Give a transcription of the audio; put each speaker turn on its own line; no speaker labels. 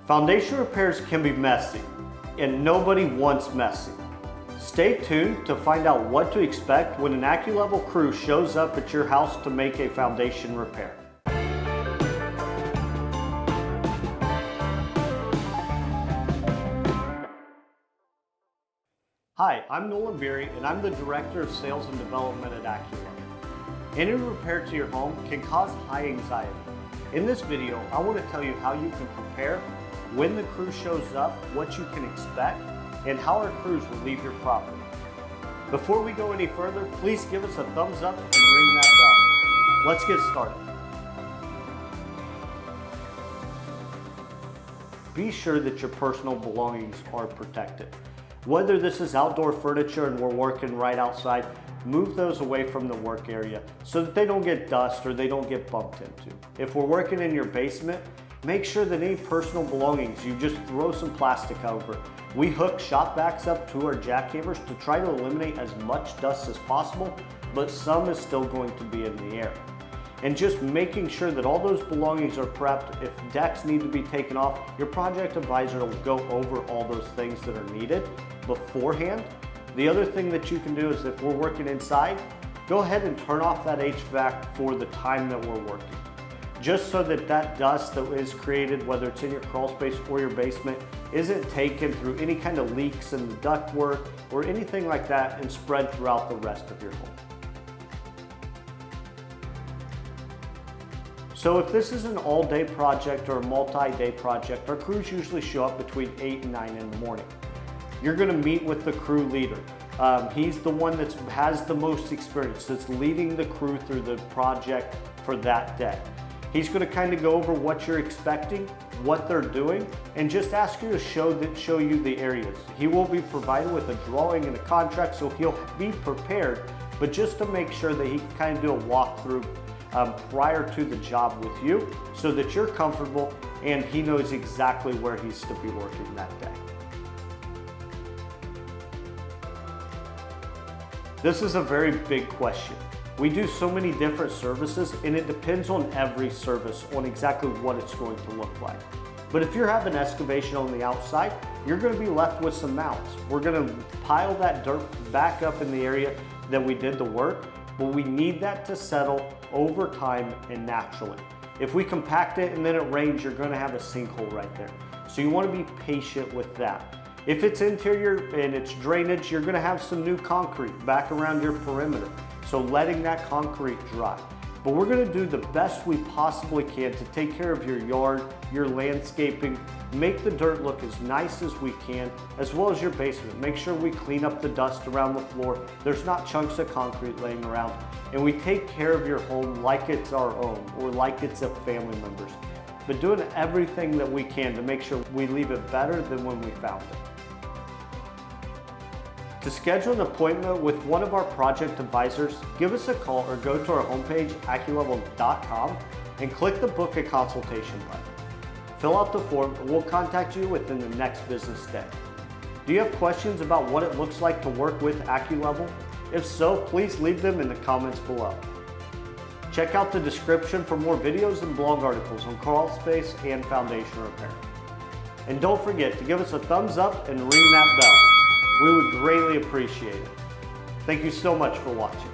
Foundation repairs can be messy, and nobody wants messy. Stay tuned to find out what to expect when an Acculevel crew shows up at your house to make a foundation repair. Hi, I'm Nolan Beery, and I'm the Director of Sales and Development at Acculevel. Any repair to your home can cause high anxiety. In this video, I want to tell you how you can prepare when the crew shows up, what you can expect, and how our crews will leave your property. Before we go any further, please give us a thumbs up and ring that bell. Let's get started. Be sure that your personal belongings are protected. Whether this is outdoor furniture and we're working right outside, move those away from the work area so that they don't get dust or they don't get bumped into. If we're working in your basement, make sure that any personal belongings, you just throw some plastic over it. We hook shop backs up to our jackhammers to try to eliminate as much dust as possible, but some is still going to be in the air. And just making sure that all those belongings are prepped. If decks need to be taken off, your project advisor will go over all those things that are needed beforehand. The other thing that you can do is if we're working inside, go ahead and turn off that HVAC for the time that we're working. Just so that that dust that is created, whether it's in your crawl space or your basement, isn't taken through any kind of leaks in the ductwork or anything like that and spread throughout the rest of your home. So if this is an all-day project or a multi-day project, our crews usually show up between 8 and 9 in the morning. You're gonna meet with the crew leader. He's the one that has the most experience, that's leading the crew through the project for that day. He's going to kind of go over what you're expecting, what they're doing, and just ask you to show you the areas. He will be provided with a drawing and a contract, so he'll be prepared, but just to make sure that he can kind of do a walkthrough prior to the job with you so that you're comfortable and he knows exactly where he's to be working that day. This is a very big question. We do so many different services and it depends on every service on exactly what it's going to look like. But if you're having excavation on the outside, you're going to be left with some mounds. We're going to pile that dirt back up in the area that we did the work, but we need that to settle over time and naturally. If we compact it and then it rains, you're going to have a sinkhole right there. So you want to be patient with that. If it's interior and it's drainage, you're going to have some new concrete back around your perimeter. So letting that concrete dry. But we're gonna do the best we possibly can to take care of your yard, your landscaping, make the dirt look as nice as we can, as well as your basement. Make sure we clean up the dust around the floor. There's not chunks of concrete laying around. And we take care of your home like it's our own or like it's a family member's. But doing everything that we can to make sure we leave it better than when we found it. To schedule an appointment with one of our project advisors, give us a call or go to our homepage, acculevel.com, and click the Book a Consultation button. Fill out the form and we'll contact you within the next business day. Do you have questions about what it looks like to work with Acculevel? If so, please leave them in the comments below. Check out the description for more videos and blog articles on crawl space and foundation repair. And don't forget to give us a thumbs up and ring that bell. We would greatly appreciate it. Thank you so much for watching.